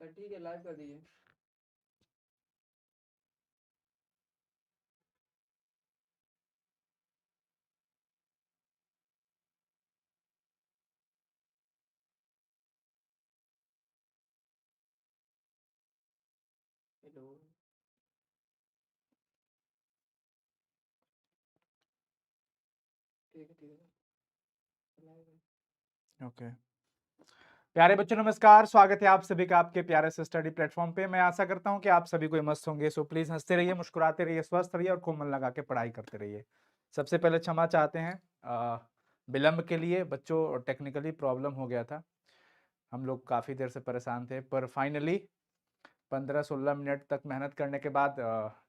ठीक है, लाइव कर दीजिए। हेलो। ठीक है, ठीक है, लाइव है। ओके प्यारे बच्चों नमस्कार, स्वागत है आप सभी का आपके प्यारे से स्टडी प्लेटफॉर्म पे। मैं आशा करता हूं कि आप सभी कोई मस्त होंगे। सो प्लीज हंसते रहिए, मुस्कुराते रहिए, स्वस्थ रहिए और खूब मन लगा के पढ़ाई करते रहिए। सबसे पहले क्षमा चाहते हैं विलंब के लिए। बच्चों टेक्निकली प्रॉब्लम हो गया था, हम लोग काफ़ी देर से परेशान थे, पर फाइनली 15-16 मिनट तक मेहनत करने के बाद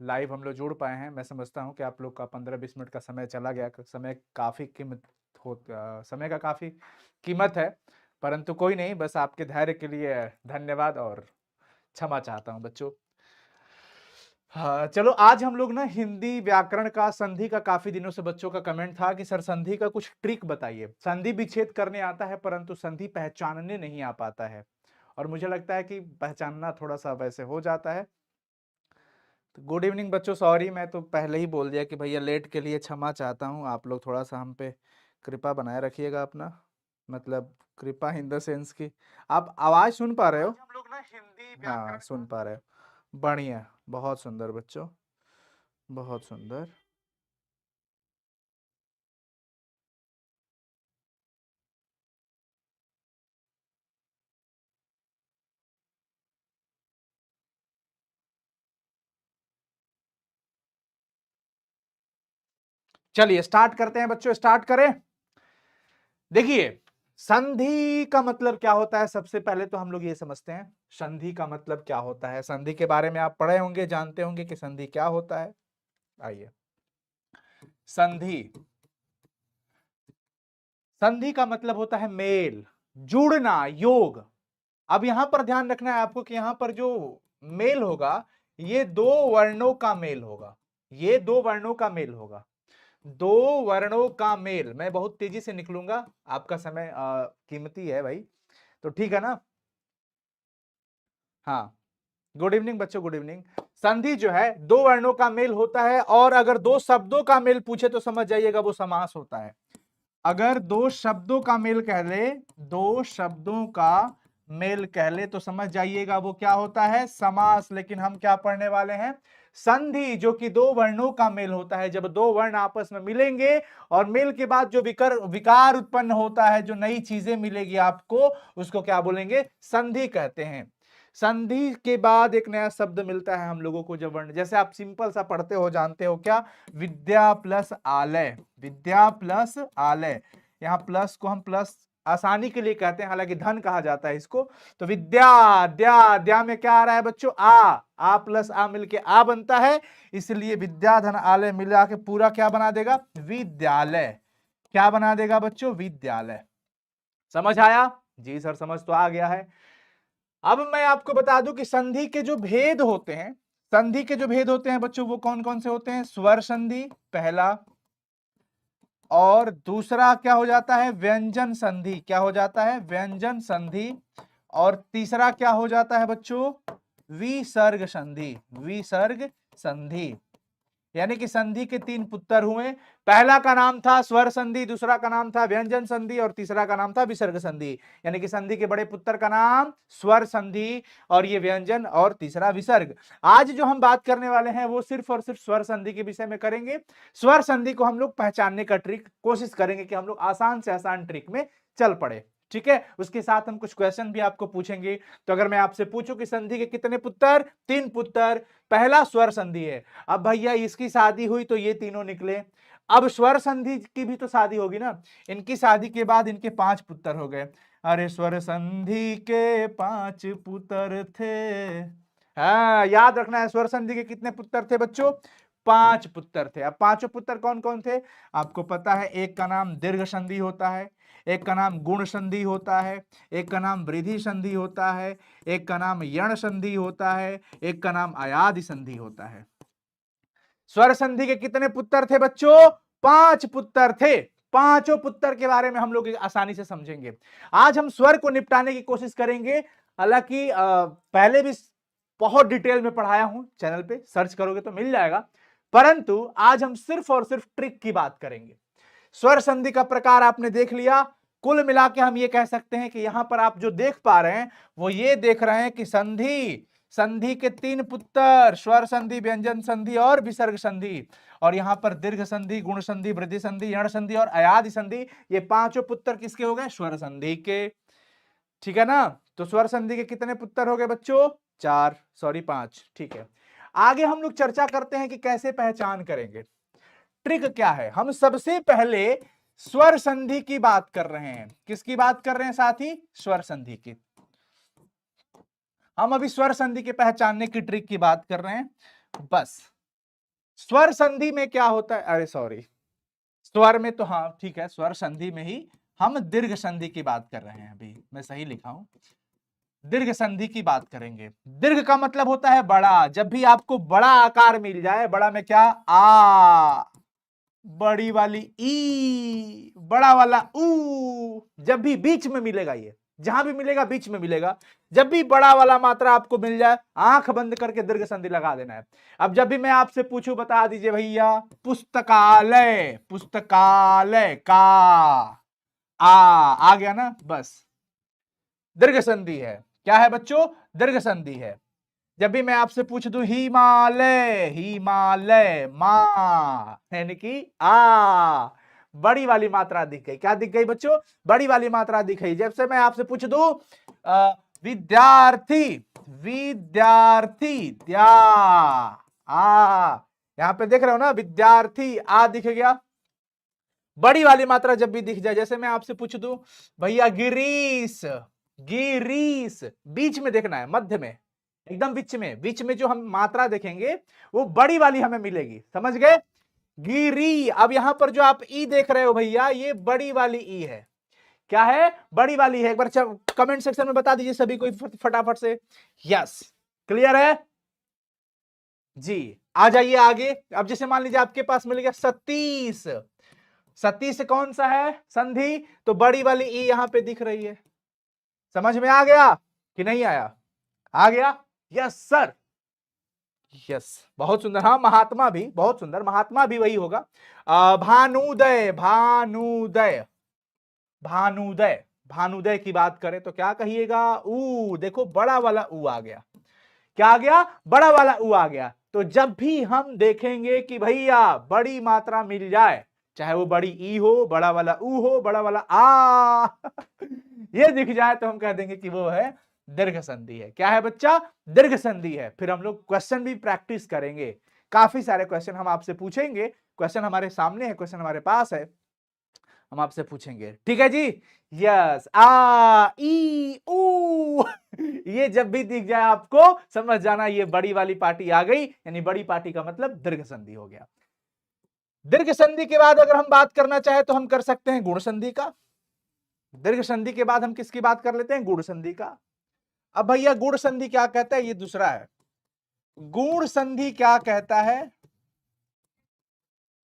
लाइव हम लोग जुड़ पाए हैं। मैं समझता हूं कि आप लोग का 15-20 मिनट का समय चला गया, समय का काफ़ी कीमत है, परंतु कोई नहीं, बस आपके धैर्य के लिए धन्यवाद और क्षमा चाहता हूं बच्चों। हाँ चलो, आज हम लोग ना हिंदी व्याकरण का संधि का, काफी दिनों से बच्चों का कमेंट था कि सर संधि का कुछ ट्रिक बताइए। संधि विच्छेद करने आता है परंतु संधि पहचानने नहीं आ पाता है, और मुझे लगता है कि पहचानना थोड़ा सा वैसे हो जाता है। तो गुड इवनिंग बच्चों, सॉरी मैं तो पहले ही बोल दिया कि भैया लेट के लिए क्षमा चाहता हूँ। आप लोग थोड़ा सा हम पे कृपा बनाए रखिएगा अपना, मतलब कृपा इन द सेंस की आप आवाज सुन पा रहे हो। हम लोग ना हिंदी हाँ सुन पा रहे हो, बढ़िया, बहुत सुंदर बच्चों, बहुत सुंदर। चलिए स्टार्ट करते हैं बच्चों, स्टार्ट करें। देखिए संधि का मतलब क्या होता है, सबसे पहले तो हम लोग ये समझते हैं संधि का मतलब क्या होता है। संधि के बारे में आप पढ़े होंगे, जानते होंगे कि संधि क्या होता है। आइए, संधि, संधि का मतलब होता है मेल, जुड़ना, योग। अब यहां पर ध्यान रखना है आपको कि यहां पर जो मेल होगा, ये दो वर्णों का मेल होगा, ये दो वर्णों का मेल होगा, दो वर्णों का मेल। मैं बहुत तेजी से निकलूंगा, आपका समय कीमती है भाई, तो ठीक है ना। हाँ गुड इवनिंग बच्चों, गुड इवनिंग। संधि जो है दो वर्णों का मेल होता है, और अगर दो शब्दों का मेल पूछे तो समझ जाइएगा वो समास होता है। अगर दो शब्दों का मेल कह ले, दो शब्दों का मेल कह ले तो समझ जाइएगा वो क्या होता है, समास। लेकिन हम क्या पढ़ने वाले हैं, संधि, जो कि दो वर्णों का मेल होता है। जब दो वर्ण आपस में मिलेंगे और मेल के बाद जो विकार उत्पन्न होता है, जो नई चीजें मिलेगी आपको, उसको क्या बोलेंगे, संधि कहते हैं। संधि के बाद एक नया शब्द मिलता है हम लोगों को, जब वर्ण, जैसे आप सिंपल सा पढ़ते हो, जानते हो क्या, विद्या प्लस आलय, विद्या प्लस आलय। यहाँ प्लस को हम प्लस आसानी के लिए कहते हैं, हालांकि धन कहा जाता है इसको। तो विद्या, द्या, द्या में क्या आ रहा है बच्चों, आ प्लस आ मिलके आ बनता है, इसलिए विद्या धन आलय मिला के पूरा क्या बना देगा, विद्यालय। क्या बना देगा बच्चों, विद्यालय। समझ आया जी सर, समझ तो आ गया है। अब मैं आपको बता दूं कि संधि के जो भेद होते हैं, संधि के जो भेद होते हैं बच्चों, वो कौन कौन से होते हैं, स्वर संधि पहला, और दूसरा क्या हो जाता है, व्यंजन संधि। क्या हो जाता है, व्यंजन संधि। और तीसरा क्या हो जाता है बच्चों, विसर्ग संधि, विसर्ग संधि। यानी कि संधि के तीन पुत्र हुए, पहला का नाम था स्वर संधि, दूसरा का नाम था व्यंजन संधि, और तीसरा का नाम था विसर्ग संधि। यानी कि संधि के बड़े पुत्र का नाम स्वर संधि, और ये व्यंजन, और तीसरा विसर्ग। आज जो हम बात करने वाले हैं वो सिर्फ और सिर्फ स्वर संधि के विषय में करेंगे। स्वर संधि को हम लोग पहचानने का ट्रिक कोशिश करेंगे कि हम लोग आसान से आसान ट्रिक में चल पड़े, ठीक है। उसके साथ हम कुछ क्वेश्चन भी आपको पूछेंगे। तो अगर मैं आपसे पूछूं कि संधि के कितने पुत्र, तीन पुत्र, पहला स्वर संधि है। अब भैया इसकी शादी हुई तो ये तीनों निकले, अब स्वर संधि की भी तो शादी होगी ना, इनकी शादी के बाद इनके 5 पुत्र हो गए। अरे स्वर संधि के 5 पुत्र थे। हाँ याद रखना है, स्वर संधि के कितने पुत्र थे बच्चों, 5 पुत्र थे। अब पांचों पुत्र कौन कौन थे, आपको पता है, एक का नाम दीर्घ संधि होता है, एक का नाम गुण संधि होता है, एक का नाम वृद्धि संधि होता है, एक का नाम यण संधि होता है, एक का नाम अयादि संधि होता है। स्वर संधि के कितने पुत्र थे बच्चों, 5 पुत्र थे। पांचों पुत्र के बारे में हम लोग आसानी से समझेंगे। आज हम स्वर को निपटाने की कोशिश करेंगे। हालांकि पहले भी बहुत डिटेल में पढ़ाया हूं, चैनल पे सर्च करोगे तो मिल जाएगा, परंतु आज हम सिर्फ और सिर्फ ट्रिक की बात करेंगे। स्वर संधि का प्रकार आपने देख लिया। कुल मिला के हम ये कह सकते हैं कि यहां पर आप जो देख पा रहे हैं वो ये देख रहे हैं कि संधि के 3 पुत्र, स्वर संधि, व्यंजन संधि और विसर्ग संधि, और यहां पर दीर्घ संधि, गुण संधि, वृद्धि संधि, यण संधि और अयादि संधि, ये पांचों पुत्र किसके हो गए? स्वर संधि के। ठीक है ना? तो स्वर संधि के कितने पुत्र हो गए बच्चों? 4, सॉरी 5। ठीक है, आगे हम लोग चर्चा करते हैं कि कैसे पहचान करेंगे। ट्रिक क्या है? हम सबसे पहले स्वर संधि की बात कर रहे हैं। किसकी बात कर रहे हैं साथी? स्वर संधि की। हम अभी स्वर संधि के पहचानने की ट्रिक की बात कर रहे हैं। बस स्वर संधि में क्या होता है, अरे सॉरी, स्वर में तो हाँ ठीक है, स्वर संधि में ही हम दीर्घ संधि की बात कर रहे हैं। अभी मैं सही लिखा हूं, दीर्घ संधि की बात करेंगे। दीर्घ का मतलब होता है बड़ा। जब भी आपको बड़ा आकार मिल जाए, बड़ा में क्या? आ, बड़ी वाली ई, बड़ा वाला ऊ, जब भी बीच में मिलेगा, ये जहां भी मिलेगा बीच में मिलेगा, जब भी बड़ा वाला मात्रा आपको मिल जाए, आंख बंद करके दीर्घ संधि लगा देना है। अब जब भी मैं आपसे पूछूं, बता दीजिए भैया, पुस्तकालय, पुस्तकालय का आ गया ना, बस दीर्घ संधि है। क्या है बच्चों? दीर्घ संधि है। जब भी मैं आपसे पूछ दूं हिमालय, हिमालय, मा, यानी कि आ, बड़ी वाली मात्रा दिख गई। क्या दिख गई बच्चों? बड़ी वाली मात्रा दिख गई। जब से मैं आपसे पूछ दूं विद्यार्थी, विद्यार्थी, द्या, आ, यहां पे देख रहे हो ना, विद्यार्थी, आ दिख गया। बड़ी वाली मात्रा जब भी दिख जाए, जैसे मैं आपसे पूछ दूं भैया गिरीश, गिरीश, बीच में देखना है, मध्य में, एकदम बीच में जो हम मात्रा देखेंगे वो बड़ी वाली हमें मिलेगी। समझ गए? गिरी। अब यहां पर जो आप ई देख रहे हो भैया, ये बड़ी वाली ई है। क्या है? बड़ी वाली है। एक बार कमेंट सेक्शन में बता दीजिए सभी कोई फटाफट से। यस, क्लियर है जी। आ जाइए आगे। अब जैसे मान लीजिए आपके पास मिल गया सतीश, सतीश कौन सा है? संधि, तो बड़ी वाली ई यहां पे दिख रही है। समझ में आ गया कि नहीं आया? आ गया? यस सर, यस, बहुत सुंदर। हाँ, महात्मा भी, बहुत सुंदर, महात्मा भी वही होगा। भानुदय, भानुदय, भानुदय, भानुदय की बात करें तो क्या कहिएगा? ऊ, देखो बड़ा वाला ऊ आ गया। क्या आ गया? बड़ा वाला ऊ आ गया। तो जब भी हम देखेंगे कि भैया बड़ी मात्रा मिल जाए, चाहे वो बड़ी ई हो, बड़ा वाला ऊ हो, बड़ा वाला आ ये दिख जाए, तो हम कह देंगे कि वो है दीर्घ संधि है। क्या है बच्चा? दीर्घ संधि है। फिर हम लोग क्वेश्चन भी प्रैक्टिस करेंगे। काफी सारे क्वेश्चन हम आपसे पूछेंगे। क्वेश्चन हमारे सामने है, क्वेश्चन हमारे पास है, हम आपसे पूछेंगे। ठीक है जी? यस, आ, ई, ऊ ये जब भी दिख जाए आपको समझ जाना ये बड़ी वाली पार्टी आ गई, यानी बड़ी पार्टी का मतलब दीर्घ संधि हो गया। दीर्घ संधि के बाद अगर हम बात करना चाहे तो हम कर सकते हैं गुण संधि का। दीर्घ संधि के बाद हम किसकी बात कर लेते हैं? गुण संधि का। अब भैया गुण संधि क्या कहता है? ये दूसरा है। गुण संधि क्या कहता है?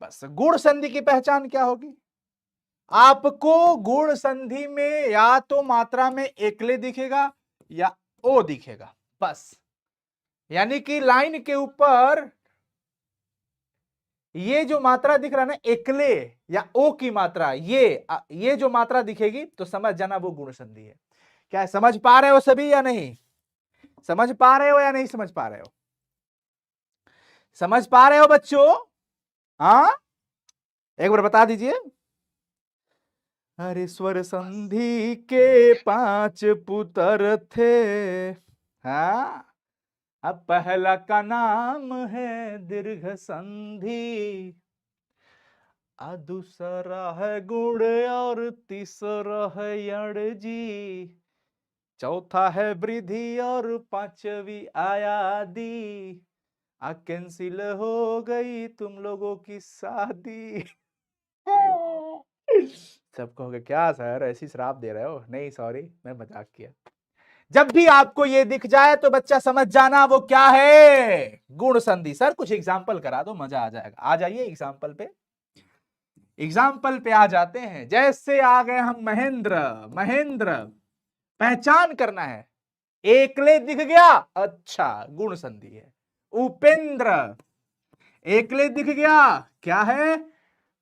बस गुण संधि की पहचान क्या होगी? आपको गुण संधि में या तो मात्रा में एकले दिखेगा या ओ दिखेगा, बस। यानी कि लाइन के ऊपर ये जो मात्रा दिख रहा है ना, एकले या ओ की मात्रा, ये जो मात्रा दिखेगी तो समझ जाना वो गुण संधि है। क्या समझ पा रहे हो सभी या नहीं? समझ पा रहे हो या नहीं समझ पा रहे हो? समझ पा रहे हो बच्चों? हाँ, एक बार बता दीजिए। अरे स्वर संधि के 5 पुत्र थे। हाँ, अब पहला का नाम है दीर्घ संधि, दूसरा है गुण और तीसरा है यण जी, चौथा है वृद्धि और पांचवी आयादी। कैंसिल हो गई तुम लोगों की शादी। सब कहोगे क्या सर ऐसी शराब दे रहे हो? नहीं सॉरी, मैं मजाक किया। जब भी आपको ये दिख जाए तो बच्चा समझ जाना वो क्या है? गुण संधि। सर कुछ एग्जाम्पल करा दो, मजा आ जाएगा। आ जाइए एग्जाम्पल पे, एग्जाम्पल पे आ जाते हैं। जैसे आ गए हम महेंद्र, महेंद्र, पहचान करना है। एकले दिख गया, अच्छा गुण संधि है। उपेंद्र, एकले दिख गया, क्या है?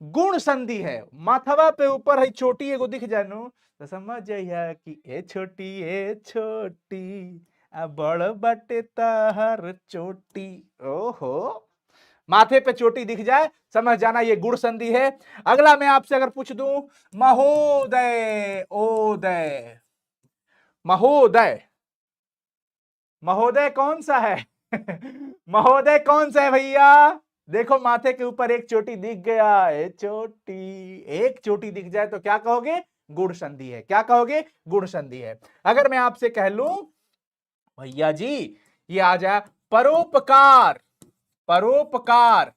गुण संधि है। माथवा पे ऊपर है चोटी एगो दिख जाए नु तो समझ जाइए कि ए छोटी बड़ बटे तहर चोटी। ओहो, माथे पे चोटी दिख जाए समझ जाना ये गुण संधि है। अगला मैं आपसे अगर पूछ दूं, महोदय, ओदय, महोदय, महोदय कौन सा है? महोदय कौन सा है भैया? देखो माथे के ऊपर एक चोटी दिख गया, एक चोटी दिख जाए तो क्या कहोगे? गुण संधि है। क्या कहोगे? गुण संधि है। अगर मैं आपसे कह लूं भैया जी ये आ जाए परोपकार, परोपकार,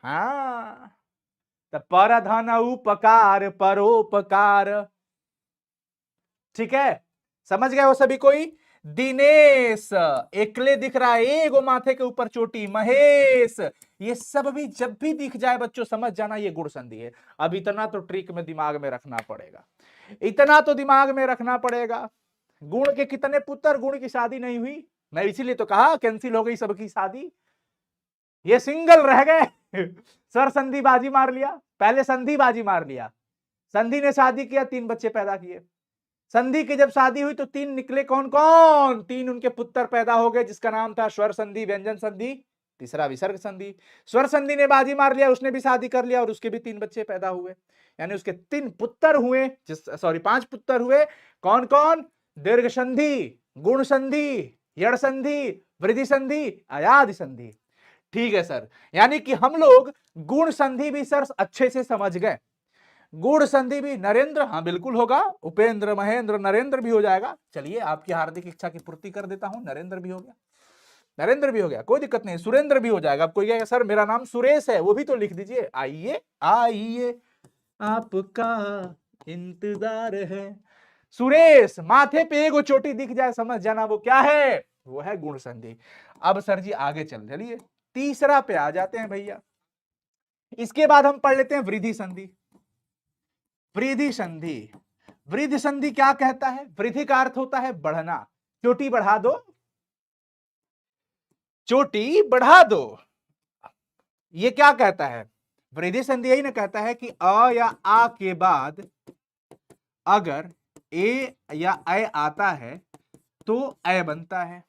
हाँ तो परधन उपकार, परोपकार, ठीक है, समझ गए हो सभी कोई? दिनेश, एकले दिख रहा है, एगो माथे के ऊपर चोटी, महेश, ये सब भी जब भी दिख जाए बच्चों समझ जाना ये गुण संधि है। अब इतना तो ट्रिक में दिमाग में रखना पड़ेगा, इतना तो दिमाग में रखना पड़ेगा। गुण के कितने पुत्र, गुण की शादी नहीं हुई, मैं इसीलिए तो कहा कैंसिल हो गई सबकी शादी, ये सिंगल रह गए। सर संधि बाजी मार लिया, पहले संधि बाजी मार लिया, संधि ने शादी किया, 3 बच्चे पैदा किए। संधि की जब शादी हुई तो 3 निकले, कौन कौन? 3 उनके पुत्र पैदा हो गए जिसका नाम था स्वर संधि, व्यंजन संधि, तीसरा विसर्ग संधि। स्वर संधि ने बाजी मार लिया, उसने भी शादी कर लिया और उसके भी 3 बच्चे पैदा हुए, यानी उसके 3 पुत्र हुए, 5 पुत्र हुए। कौन कौन? दीर्घ संधि, गुण संधि, यड़ संधि, वृद्धि संधि, अयादि संधि। ठीक है सर, यानी कि हम लोग गुण संधि भी सर अच्छे से समझ गए। गुण संधि भी नरेंद्र, हाँ बिल्कुल होगा, उपेंद्र, महेंद्र, नरेंद्र भी हो जाएगा। चलिए आपकी हार्दिक इच्छा की पूर्ति कर देता हूं, नरेंद्र भी हो गया, नरेंद्र भी हो गया, कोई दिक्कत नहीं। सुरेंद्र भी हो जाएगा। अब कोई कहेगा सर मेरा नाम सुरेश है, वो भी तो लिख दीजिए। आइए आइए आपका इंतजार है। सुरेश, माथे पे एगो चोटी दिख जाए समझ जाना वो क्या है? वो है गुण संधि। अब सर जी आगे चलिए, तीसरा पे आ जाते हैं भैया। इसके बाद हम पढ़ लेते हैं वृद्धि संधि। वृद्धि संधि, वृद्धि संधि क्या कहता है? वृद्धि का अर्थ होता है बढ़ना, चोटी बढ़ा दो, चोटी बढ़ा दो। ये क्या कहता है? वृद्धि संधि यही ना कहता है कि अ या आ के बाद अगर ए या ऐ आता है तो ऐ बनता है,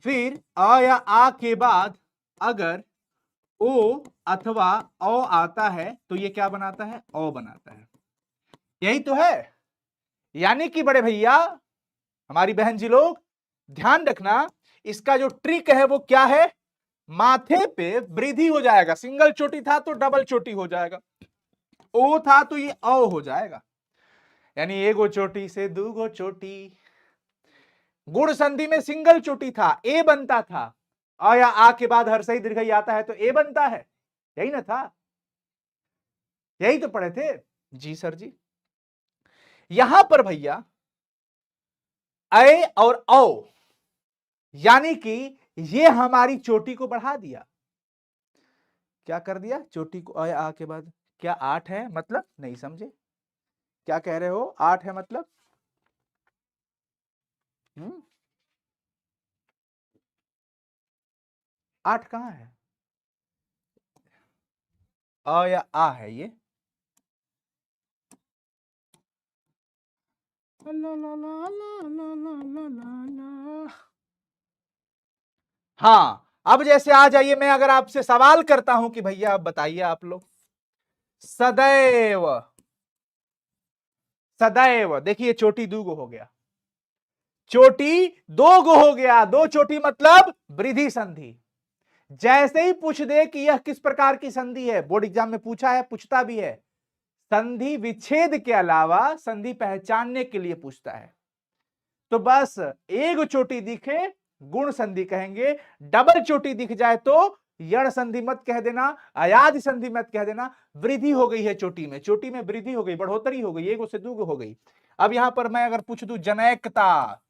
फिर अ या आ के बाद अगर ओ अथवा औ आता है तो ये क्या बनाता है? औ बनाता है। यही तो है। यानी कि बड़े भैया, हमारी बहन जी लोग ध्यान रखना, इसका जो ट्रिक है वो क्या है? माथे पे वृद्धि हो जाएगा, सिंगल चोटी था तो डबल चोटी हो जाएगा, ओ था तो ये औ हो जाएगा, यानी एगो चोटी से दूगो चोटी। गुण संधि में सिंगल चोटी था, ए बनता था, अ या आ के बाद हर्षई दीर्घई आता है तो ए बनता है, यही ना था? यही तो पढ़े थे जी सर जी। यहां पर भैया ऐ और औ, यानी कि ये हमारी चोटी को बढ़ा दिया। क्या कर दिया? चोटी को अ आ के बाद, क्या 8 है मतलब? नहीं समझे, क्या कह रहे हो? 8 है मतलब? 8 कहां है? अ या आ है ये? हाँ, अब जैसे आ जाइए, मैं अगर आपसे सवाल करता हूं कि भैया आप बताइए, आप लोग सदैव, सदैव, देखिए चोटी दूगो हो गया, चोटी दो गो हो गया, 2 चोटी मतलब वृद्धि संधि। जैसे ही पूछ दे कि यह किस प्रकार की संधि है, बोर्ड एग्जाम में पूछा है, पूछता भी है, संधि विच्छेद के अलावा संधि पहचानने के लिए पूछता है, तो बस एक चोटी दिखे गुण संधि कहेंगे, डबल चोटी दिख जाए तो यण संधि मत कह देना, अयादि संधि मत कह देना। वृद्धि हो गई है चोटी में, चोटी में वृद्धि हो गई, बढ़ोतरी हो गई, एक से दूगो हो गई। अब यहां पर मैं अगर पूछ दूं जनैकता,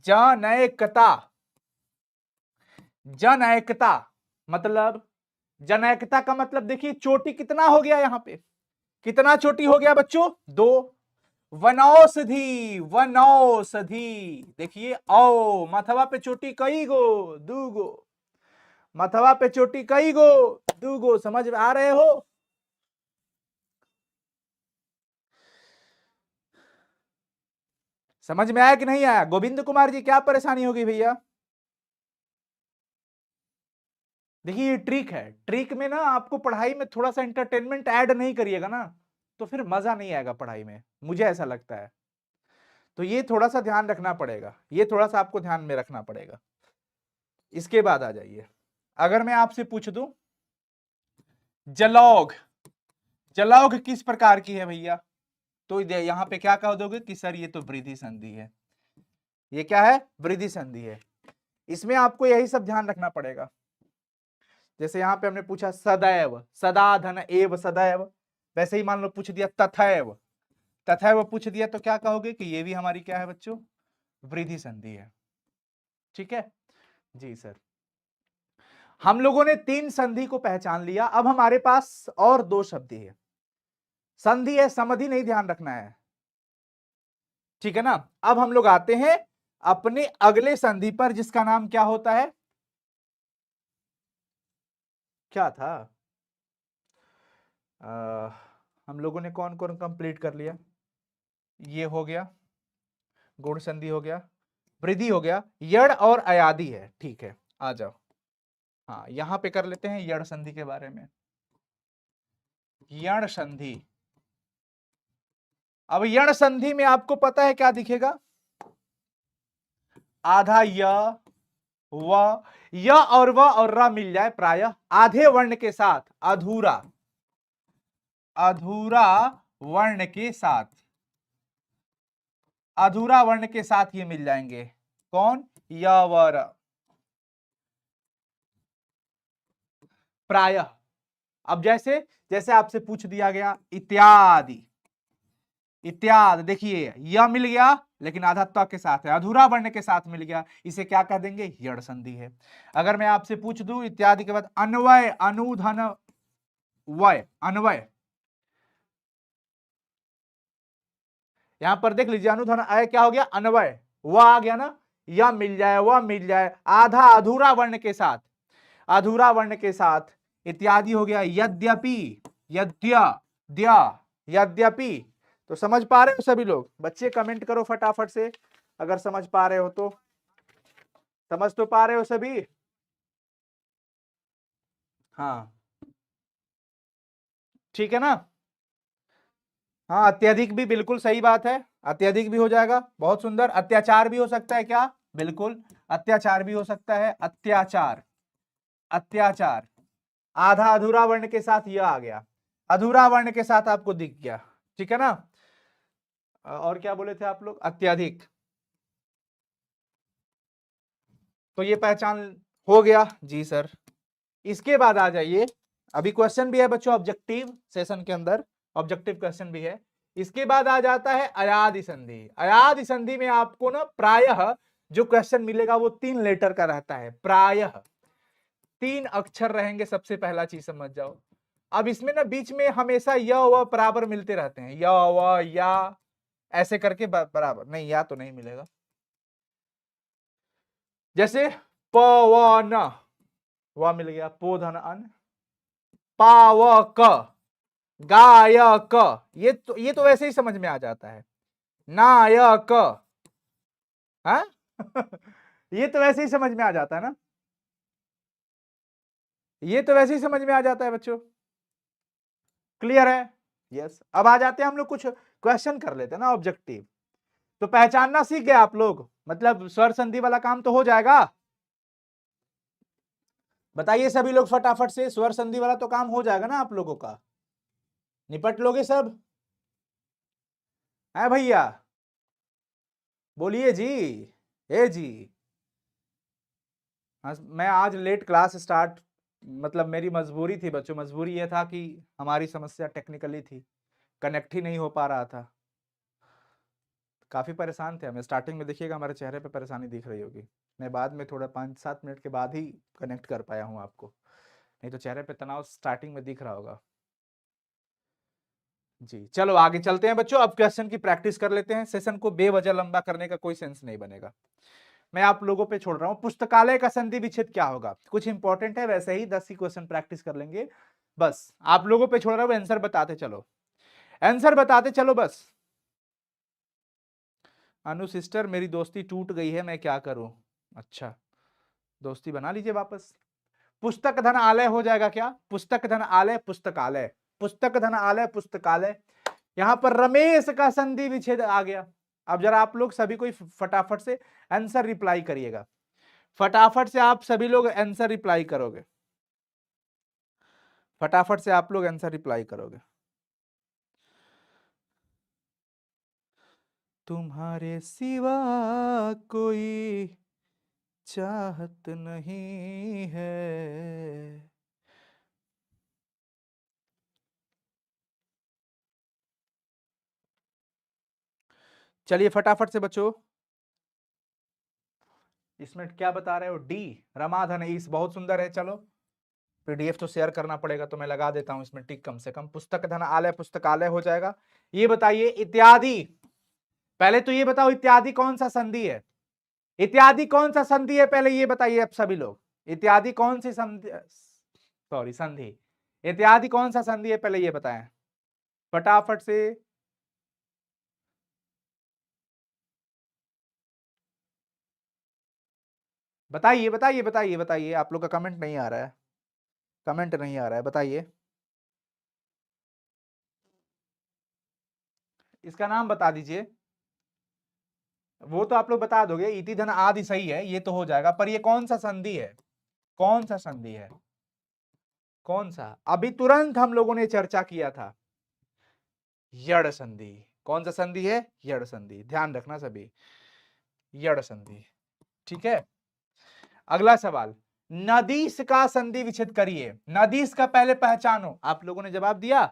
जनैकता, जनैकता मतलब, जनैकता का मतलब देखिए चोटी कितना हो गया, यहां पे कितना चोटी हो गया बच्चों? 2। वनौषधि, वनौषधि। देखिए औ, मथवा पे चोटी कई गो, दूगो, मथवा पे चोटी कई गो, दूगो। समझ में आ रहे हो? समझ में आया कि नहीं आया? गोविंद कुमार जी, क्या परेशानी होगी भैया? देखिए ये ट्रिक है, ट्रिक में ना आपको पढ़ाई में थोड़ा सा एंटरटेनमेंट ऐड नहीं करिएगा ना तो फिर मजा नहीं आएगा पढ़ाई में, मुझे ऐसा लगता है। तो ये थोड़ा सा ध्यान रखना पड़ेगा, ये थोड़ा सा आपको ध्यान में रखना पड़ेगा। इसके बाद आ जाइए, अगर मैं आपसे पूछ दूं जलौघ, जलौघ किस प्रकार की है भैया? तो यहां पे क्या कह दोगे कि सर ये तो वृद्धि संधि है। ये क्या है? वृद्धि संधि है। इसमें आपको यही सब ध्यान रखना पड़ेगा। जैसे यहां पे हमने पूछा सदैव, सदा धन एव सदैव, वैसे ही मान लो पूछ दिया तथैव, तथैव पूछ दिया तो क्या कहोगे कि ये भी हमारी क्या है बच्चों? वृद्धि संधि है। ठीक है जी सर। हम लोगों ने 3 संधि को पहचान लिया, अब हमारे पास और 2 शब्द है। संधि है, समधि नहीं ध्यान रखना है, ठीक है ना। अब हम लोग आते हैं अपने अगले संधि पर, जिसका नाम क्या होता है? क्या था? हम लोगों ने कौन कौन कंप्लीट कर लिया? ये हो गया, गुण संधि हो गया, वृद्धि हो गया, यड़ और अयादि है। ठीक है, आ जाओ। हाँ, यहां पे कर लेते हैं यड़ संधि के बारे में। यण संधि, अब यण संधि में आपको पता है क्या दिखेगा? आधा य और व और र मिल जाए प्रायः आधे वर्ण के साथ, अधूरा, अधूरा वर्ण के साथ, अधूरा वर्ण के साथ ये मिल जाएंगे। कौन? य व र। प्रायः, अब जैसे जैसे आपसे पूछ दिया गया इत्यादि, इत्यादि, देखिए यह मिल गया लेकिन आधा त के साथ है, अधूरा वर्ण के साथ मिल गया, इसे क्या कह देंगे? यड़ संधि है। अगर मैं आपसे पूछ दूं इत्यादि के बाद अन्वय, अनुधन वय, अन्वय, यहां पर देख लीजिए अनुधन अय क्या हो गया? अन्वय, वह आ गया ना, यह मिल जाए, वह मिल जाए, आधा अधूरा वर्ण के साथ, अधूरा वर्ण के साथ इत्यादि हो गया, यद्यपि, यद्यपि। तो समझ पा रहे हो सभी लोग? बच्चे कमेंट करो फटाफट से अगर समझ पा रहे हो तो। समझ तो पा रहे हो सभी? हाँ ठीक है ना। हाँ, अत्यधिक भी बिल्कुल सही बात है, अत्यधिक भी हो जाएगा, बहुत सुंदर। अत्याचार भी हो सकता है क्या? बिल्कुल, अत्याचार भी हो सकता है, अत्याचार, अत्याचार। आधा अधूरा वर्ण के साथ यह आ गया, अधूरा वर्ण के साथ आपको दिख गया, ठीक है ना। और क्या बोले थे आप लोग? अत्यधिक। तो ये पहचान हो गया जी सर। इसके बाद आ जाइए, अभी क्वेश्चन भी है बच्चों ऑब्जेक्टिव सेशन के अंदर, ऑब्जेक्टिव क्वेश्चन भी है। इसके बाद आ जाता है अयादि संधि। अयादि संधि में आपको ना प्रायः जो क्वेश्चन मिलेगा वो 3 लेटर का रहता है, प्रायः 3 अक्षर रहेंगे, सबसे पहला चीज समझ जाओ। अब इसमें ना बीच में हमेशा य व बराबर मिलते रहते हैं, य व या ऐसे करके बराबर नहीं, या तो नहीं मिलेगा। जैसे प व न, व मिल गया, पो धन अन, पावक, गायक, ये तो वैसे ही समझ में आ जाता है, नायक, हाँ ये तो वैसे ही समझ में आ जाता है ना, ये तो वैसे ही समझ में आ जाता है बच्चों। क्लियर है? यस। अब आ जाते हैं हम लोग कुछ क्वेश्चन कर लेते हैं ना ऑब्जेक्टिव। तो पहचानना सीख गए आप लोग, मतलब स्वर संधि वाला काम तो हो जाएगा। बताइए सभी लोग फटाफट से, स्वर संधि वाला तो काम हो जाएगा ना आप लोगों का? निपट लोगे सब? है भैया? बोलिए जी। ए जी। हाँ, मैं आज लेट क्लास स्टार्ट, मतलब मेरी मजबूरी थी बच्चों, मजबूरी यह था कि हमारी समस्या टेक्निकली थी, कनेक्ट ही नहीं हो पा रहा था, काफी परेशान थे हमें। स्टार्टिंग में देखिएगा हमारे चेहरे पे परेशानी दिख रही होगी, मैं बाद में थोड़ा 5-7 मिनट के बाद ही कनेक्ट कर पाया हूँ आपको, नहीं तो चेहरे पे तनाव स्टार्टिंग में दिख रहा होगा। जी चलो आगे चलते हैं बच्चों, अब क्वेश्चन की प्रैक्टिस कर लेते हैं। सेशन को बेवजह लंबा करने का कोई सेंस नहीं बनेगा। मैं आप लोगों पे छोड़ रहा हूं। पुस्तकालय का संधि विच्छेद क्या होगा? कुछ इंपॉर्टेंट है, वैसे ही 10 ही क्वेश्चन प्रैक्टिस कर लेंगे बस। आप लोगों पे छोड़ रहा हूं, आंसर बताते चलो, आंसर बताते चलो बस। अनु सिस्टर मेरी दोस्ती टूट गई है, मैं क्या करूं? अच्छा, दोस्ती बना लीजिए वापस। पुस्तक धन आलय हो जाएगा क्या? पुस्तक धन आलय पुस्तकालय, पुस्तक धन आलय पुस्तकालय। यहां पर रमेश का संधि विच्छेद आ गया। अब जरा आप लोग सभी कोई फटाफट से आंसर रिप्लाई करिएगा, फटाफट से आप सभी लोग आंसर रिप्लाई करोगे, फटाफट से आप लोग आंसर रिप्लाई करोगे। तुम्हारे सिवा कोई चाहत नहीं है। चलिए फटाफट से बच्चों, इसमें क्या बता रहे हो? डी रमाधन ईस, बहुत सुंदर है। चलो पीडीएफ तो शेयर करना पड़ेगा, तो मैं लगा देता हूं इसमें टिक कम से कम। पुस्तक धन आलय पुस्तकालय हो जाएगा। ये बताइए इत्यादि, पहले तो ये बताओ इत्यादि कौन सा संधि है? इत्यादि कौन सा संधि है पहले ये बताइए आप सभी लोग। इत्यादि कौन सी संधि, सॉरी संधि, इत्यादि कौन सा संधि है पहले ये बताएं फटाफट से। बताइए बताइए बताइए बताइए, आप लोग का कमेंट नहीं आ रहा है, कमेंट नहीं आ रहा है, बताइए इसका नाम बता दीजिए। वो तो आप लोग बता दोगे, इति धन आदि सही है, ये तो हो जाएगा, पर ये कौन सा संधि है? कौन सा संधि है? कौन सा? अभी तुरंत हम लोगों ने चर्चा किया था, यड़ संधि। कौन सा संधि है? यड़ संधि, ध्यान रखना सभी, यड़ संधि। ठीक है, अगला सवाल, नदीस का संधि विच्छेद करिए। नदीस का पहले पहचानो। आप लोगों ने जवाब दिया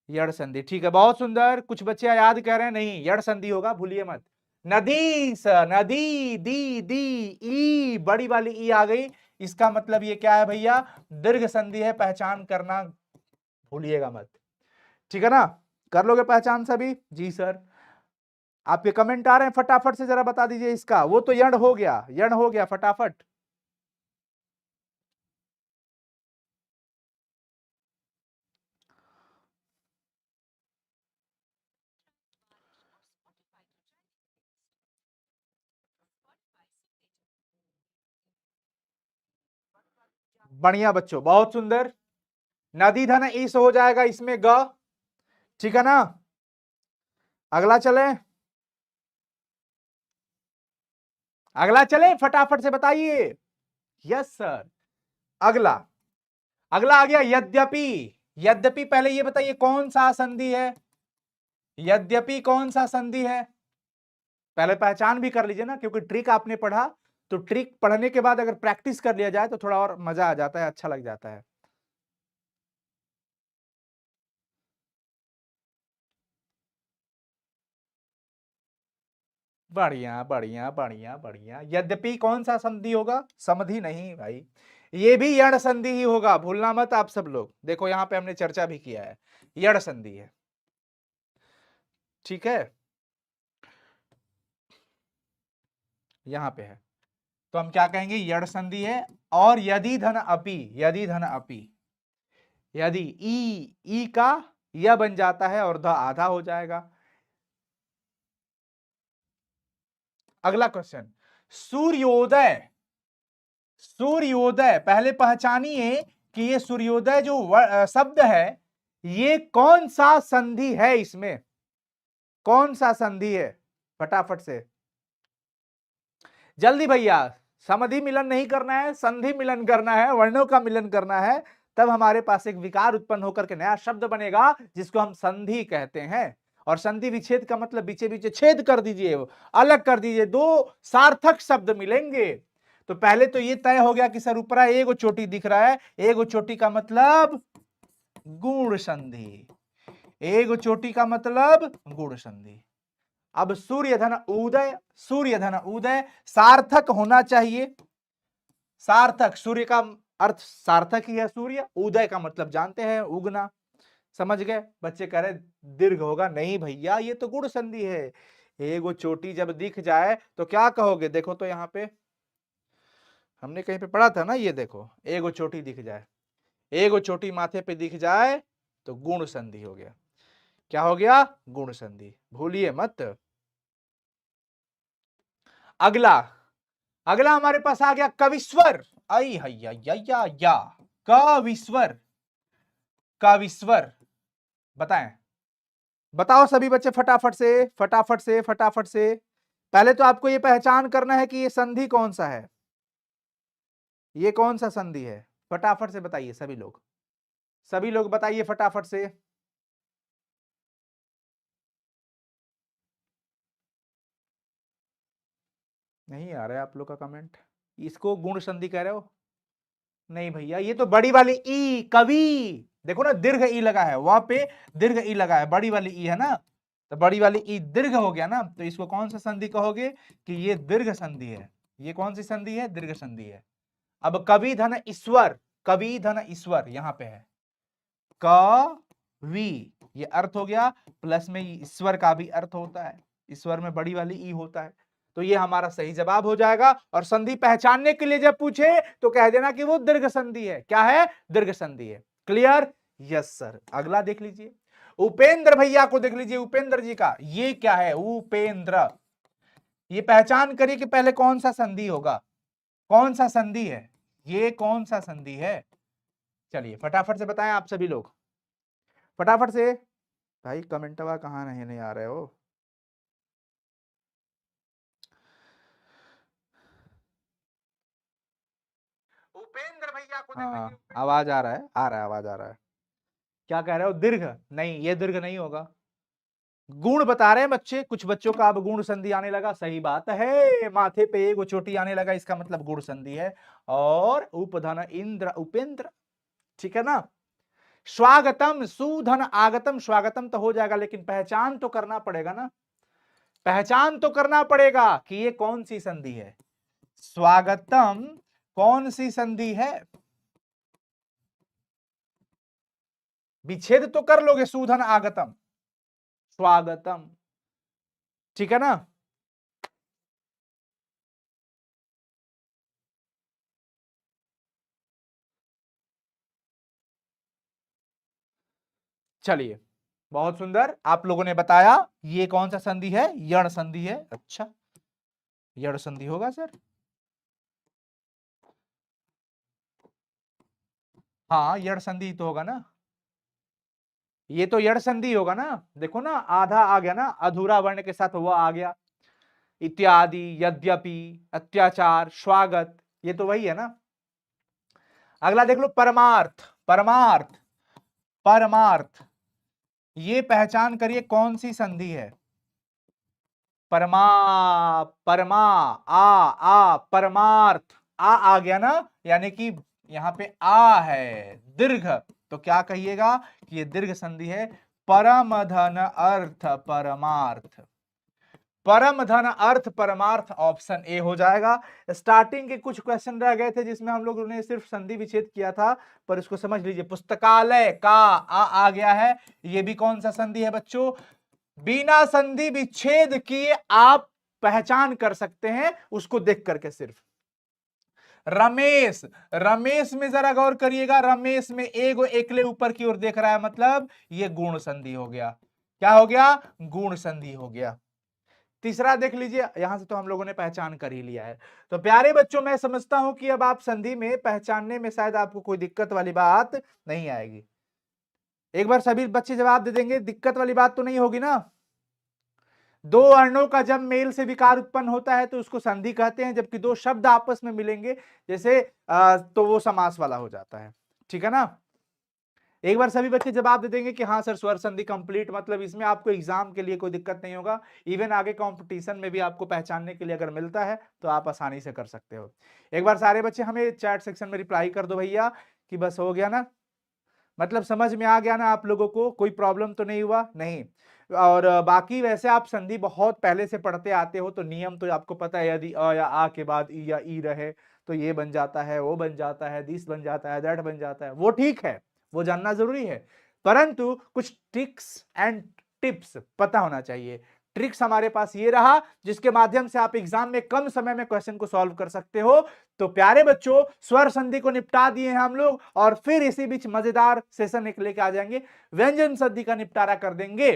यड़ संधि, ठीक है बहुत सुंदर। कुछ बच्चे याद कर रहे हैं, नहीं यड़ संधि होगा, भूलिए मत। नदीस, नदी, दी दी ई, बड़ी वाली ई आ गई, इसका मतलब ये क्या है भैया? दीर्घ संधि है, पहचान करना भूलिएगा मत। ठीक है ना, कर लोगे पहचान सभी? जी सर। आपके कमेंट आ रहे हैं, फटाफट से जरा बता दीजिए इसका। वो तो यण हो गया, यण हो गया, फटाफट। बढ़िया बच्चों, बहुत सुंदर। नदी धन ईस हो जाएगा इसमें ग, ठीक है ना। अगला चले, अगला चले, फटाफट से बताइए। Yes sir. अगला, अगला आ गया यद्यपि। यद्यपि पहले ये बताइए कौन सा संधि है? यद्यपि कौन सा संधि है? पहले पहचान भी कर लीजिए ना, क्योंकि ट्रिक आपने पढ़ा, तो ट्रिक पढ़ने के बाद अगर प्रैक्टिस कर लिया जाए तो थोड़ा और मजा आ जाता है, अच्छा लग जाता है। बढ़िया बढ़िया बढ़िया बढ़िया। यद्यपि कौन सा संधि होगा? समधि नहीं भाई, ये भी यण संधि ही होगा, भूलना मत आप सब लोग। देखो यहां पे हमने चर्चा भी किया है, यण संधि है, ठीक है, यहां पे है। तो हम क्या कहेंगे? यण संधि है। और यदि धन अपि, यदि धन अपि, यदि ई का यह बन जाता है और ध आधा हो जाएगा। अगला क्वेश्चन, सूर्योदय। सूर्योदय पहले पहचानिए कि ये सूर्योदय जो शब्द है, ये कौन सा संधि है? इसमें कौन सा संधि है? फटाफट से जल्दी भैया, समधि मिलन नहीं करना है, संधि मिलन करना है, वर्णों का मिलन करना है, तब हमारे पास एक विकार उत्पन्न होकर के नया शब्द बनेगा जिसको हम संधि कहते हैं। और संधि विच्छेद का मतलब बीचे बीचे छेद कर दीजिए, अलग कर दीजिए, दो सार्थक शब्द मिलेंगे। तो पहले तो ये तय हो गया कि सर ऊपरा एगो चोटी दिख रहा है, एगो चोटी का मतलब गुण संधि, एगो चोटी का मतलब गुण संधि। अब सूर्य धन उदय, सूर्य धन उदय सार्थक होना चाहिए, सार्थक, सूर्य का अर्थ सार्थक ही है सूर्य, उदय का मतलब जानते हैं उगना, समझ गए? बच्चे कह रहे दीर्घ होगा, नहीं भैया ये तो गुण संधि है। एगो चोटी जब दिख जाए तो क्या कहोगे? देखो तो यहाँ पे हमने कहीं पे पढ़ा था ना, ये देखो एगो चोटी दिख जाए, एगो चोटी माथे पे दिख जाए तो गुण संधि हो गया। क्या हो गया? गुण संधि, भूलिए मत। अगला अगला हमारे पास आ गया कविश्वर। आई हैया या कविश्वर, कविश्वर बताएं, बताओ सभी बच्चे फटाफट से फटाफट से फटाफट से। पहले तो आपको ये पहचान करना है कि ये संधि कौन सा है, ये कौन सा संधि है, फटाफट से बताइए सभी लोग, सभी लोग बताइए फटाफट से। नहीं आ रहा है आप लोग का कमेंट। इसको गुण संधि कह रहे हो? नहीं भैया, ये तो बड़ी वाली ई, कवि। देखो ना दीर्घ ई लगा है, वहां पे दीर्घ ई लगा है, बड़ी वाली ई है ना, तो बड़ी वाली ई दीर्घ हो गया ना, तो इसको कौन सा संधि कहोगे? कि ये दीर्घ संधि है। ये कौन सी संधि है? दीर्घ संधि है। अब कवि धन ईश्वर, कवि धन ईश्वर यहां पे है, कवि ये अर्थ हो गया, प्लस में ईश्वर का भी अर्थ होता है, ईश्वर में बड़ी वाली ई होता है, तो ये हमारा सही जवाब हो जाएगा। और संधि पहचानने के लिए जब पूछे तो कह देना कि वो दीर्घ संधि है। क्या है? दीर्घ संधि है। क्लियर? Yes sir. अगला देख लीजिए, उपेंद्र भैया को देख लीजिए, उपेंद्र जी का ये क्या है? उपेंद्र, ये पहचान करिए कि पहले कौन सा संधि होगा, कौन सा संधि है, ये कौन सा संधि है? चलिए फटाफट से बताएं आप सभी लोग, फटाफट से। भाई कमेंटवा कहाँ नहीं आ रहे हो? उपेंद्र भैया को देख लीजिए। आवाज आ रहा है, आ रहा है, आवाज आ रहा है। क्या कह रहे हो? दीर्घ? नहीं, ये दीर्घ नहीं होगा। गुण बता रहे हैं बच्चे, कुछ बच्चों का अब गुण संधि आने लगा। सही बात है, माथे पे एक चोटी आने लगा, इसका मतलब गुण संधि है। और उपधन इंद्र उपेंद्र, ठीक है ना। स्वागतम, सुधन आगतम, स्वागतम तो हो जाएगा, लेकिन पहचान तो करना पड़ेगा ना, पहचान तो करना पड़ेगा कि ये कौन सी संधि है। स्वागतम कौन सी संधि है? विच्छेद तो कर लोगे, सुधन आगतम, स्वागतम, ठीक है ना। चलिए, बहुत सुंदर, आप लोगों ने बताया ये कौन सा संधि है? यण संधि है। अच्छा, यण संधि होगा सर? हाँ, यण संधि तो होगा ना, ये तो यण संधि होगा ना। देखो ना, आधा आ गया ना, अधूरा वर्ण के साथ वह आ गया, इत्यादि, यद्यपि, अत्याचार, स्वागत, ये तो वही है ना। अगला देख लो, परमार्थ, परमार्थ, परमार्थ, ये पहचान करिए कौन सी संधि है। परमा, परमा, आ परमार्थ, आ गया ना, यानी कि यहां पे आ है दीर्घ, तो क्या कहिएगा कि ये दीर्घ संधि है। परम धन अर्थ परमार्थ, परम धन अर्थ परमार्थ, ऑप्शन ए हो जाएगा। स्टार्टिंग के कुछ क्वेश्चन रह गए थे जिसमें हम लोगों ने सिर्फ संधि विच्छेद किया था, पर इसको समझ लीजिए। पुस्तकालय का आ गया है, ये भी कौन सा संधि है बच्चों? बिना संधि विच्छेद किए आप पहचान कर सकते हैं उसको देख करके सिर्फ। रमेश, रमेश में जरा गौर करिएगा, रमेश में एगो एकले ऊपर की ओर देख रहा है, मतलब ये गुण संधि हो गया। क्या हो गया? गुण संधि हो गया। तीसरा देख लीजिए, यहां से तो हम लोगों ने पहचान कर ही लिया है। तो प्यारे बच्चों, मैं समझता हूं कि अब आप संधि में पहचानने में शायद आपको कोई दिक्कत वाली बात नहीं आएगी। एक बार सभी बच्चे जवाब दे देंगे, दिक्कत वाली बात तो नहीं होगी ना। दो वर्णों का जब मेल से विकार उत्पन्न होता है तो उसको संधि कहते हैं, जबकि दो शब्द आपस में मिलेंगे जैसे तो वो समास वाला हो जाता है, ठीक है ना। एक बार सभी बच्चे जवाब दे देंगे कि हाँ सर, स्वर संधि कंप्लीट, मतलब इसमें आपको एग्जाम के लिए कोई दिक्कत नहीं होगा। इवन आगे कंपटीशन में भी आपको पहचानने के लिए अगर मिलता है तो आप आसानी से कर सकते हो। एक बार सारे बच्चे हमें चैट सेक्शन में रिप्लाई कर दो भैया कि बस हो गया ना, मतलब समझ में आ गया ना आप लोगों को, कोई प्रॉब्लम तो नहीं हुआ? नहीं। और बाकी वैसे आप संधि बहुत पहले से पढ़ते आते हो, तो नियम तो आपको पता है, यदि अ या आ के बाद ई या ई रहे तो ये बन जाता है, वो बन जाता है, दिस बन जाता है, दैट बन जाता है, वो ठीक है, वो जानना जरूरी है। परंतु कुछ ट्रिक्स एंड टिप्स पता होना चाहिए। ट्रिक्स हमारे पास ये रहा जिसके माध्यम से आप एग्जाम में कम समय में क्वेश्चन को सॉल्व कर सकते हो। तो प्यारे बच्चों, स्वर संधि को निपटा दिए हैं हम लोग, और फिर इसी बीच मजेदार सेशन एक लेके आ जाएंगे, व्यंजन संधि का निपटारा कर देंगे।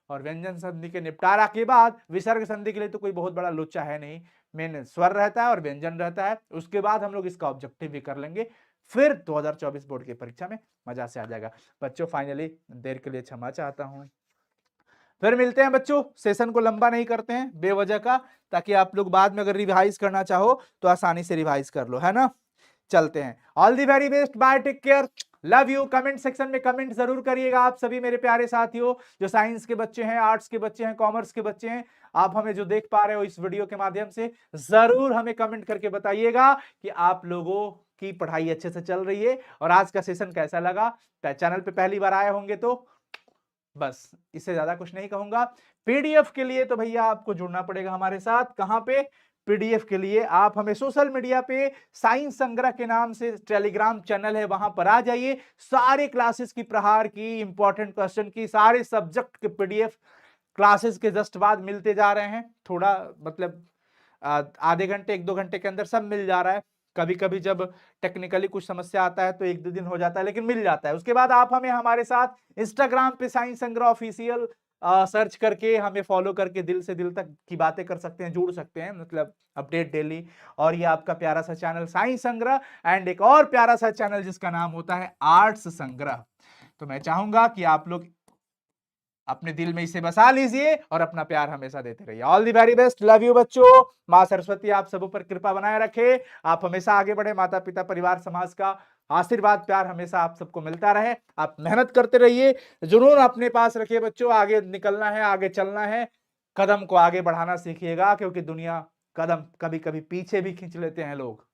और व्यंजन संधि के निपटारा के बाद विसर्ग संधि के लिए तो कोई बहुत बड़ा लोचा है नहीं, मेन स्वर रहता है और व्यंजन रहता है। उसके बाद हम लोग इसका ऑब्जेक्टिव भी कर लेंगे, फिर 2024 बोर्ड की परीक्षा में मजा से आ जाएगा। बच्चों फाइनली देर के लिए क्षमा चाहता हूं, फिर मिलते हैं बच्चों। सेशन को लंबा नहीं करते हैं बेवजह का, ताकि आप लोग बाद में अगर रिवाइज करना चाहो तो आसानी से रिवाइज कर लो, है ना। चलते हैं, all the very best, bye, take care, love you. Comment section में कमेंट जरूर करिएगा आप सभी मेरे प्यारे साथियों, जो साइंस के बच्चे हैं, आर्ट्स के बच्चे हैं, कॉमर्स के बच्चे हैं। आप हमें जो देख पा रहे हो इस वीडियो के माध्यम से, जरूर हमें कमेंट करके बताइएगा कि आप लोगों की पढ़ाई अच्छे से चल रही है और आज का सेशन कैसा लगा। चैनल पे पहली बार आए होंगे तो बस इससे ज्यादा कुछ नहीं कहूंगा। पीडीएफ के लिए तो भैया आपको जुड़ना पड़ेगा हमारे साथ। कहां पे? पीडीएफ के लिए आप हमें सोशल मीडिया पे साइंस संग्रह के नाम से टेलीग्राम चैनल है, वहां पर आ जाइए। सारे क्लासेस की, प्रहार की, इंपॉर्टेंट क्वेश्चन की, सारे सब्जेक्ट के पीडीएफ क्लासेस के जस्ट बाद मिलते जा रहे हैं। थोड़ा मतलब आधे घंटे 1-2 घंटे के अंदर सब मिल जा रहा है। कभी कभी जब टेक्निकली कुछ समस्या आता है तो 1-2 दिन हो जाता है, लेकिन मिल जाता है। उसके बाद आप हमें हमारे साथ इंस्टाग्राम पे साइंस संग्रह ऑफिशियल सर्च करके हमें फॉलो करके दिल से दिल तक की बातें कर सकते हैं, जुड़ सकते हैं, मतलब अपडेट डेली। और ये आपका प्यारा सा चैनल साइंस संग्रह, एंड एक और प्यारा सा चैनल जिसका नाम होता है आर्ट्स संग्रह। तो मैं चाहूंगा कि आप लोग अपने दिल में इसे बसा लीजिए और अपना प्यार हमेशा देते रहिए। All the very best, love you बच्चों। मां सरस्वती आप सब पर कृपा बनाए रखे, आप हमेशा आगे बढ़े, माता पिता परिवार समाज का आशीर्वाद प्यार हमेशा आप सबको मिलता रहे। आप मेहनत करते रहिए, जुनून अपने पास रखिए बच्चों, आगे निकलना है, आगे चलना है, कदम को आगे बढ़ाना सीखिएगा, क्योंकि दुनिया कदम कभी कभी पीछे भी खींच लेते हैं लोग।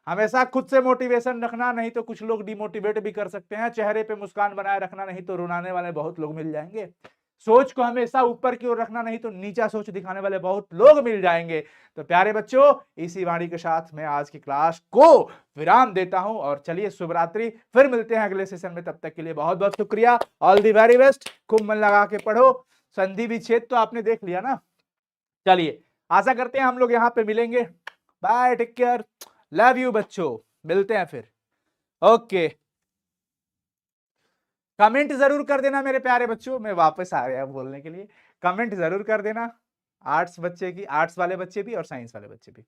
हमेशा खुद से मोटिवेशन रखना, नहीं तो कुछ लोग डिमोटिवेट भी कर सकते हैं। चेहरे पे मुस्कान बनाए रखना, नहीं तो रुलाने वाले बहुत लोग मिल जाएंगे। सोच को हमेशा ऊपर की ओर रखना, नहीं तो नीचा सोच दिखाने वाले बहुत लोग मिल जाएंगे। तो प्यारे बच्चों, इसी वाणी के साथ मैं आज की क्लास को विराम देता हूं, और चलिए शुभ रात्रि। फिर मिलते हैं अगले सेशन में, तब तक के लिए बहुत बहुत शुक्रिया। ऑल दी वेरी बेस्ट, खूब मन लगा के पढ़ो। संधि विच्छेद तो आपने देख लिया ना। चलिए, आशा करते हैं हम लोग यहाँ पे मिलेंगे। Bye, take care, love you बच्चों, मिलते हैं फिर। ओके, कमेंट जरूर कर देना मेरे प्यारे बच्चों, मैं वापस आ गया बोलने के लिए। कमेंट जरूर कर देना, आर्ट्स बच्चे की, आर्ट्स वाले बच्चे भी और साइंस वाले बच्चे भी।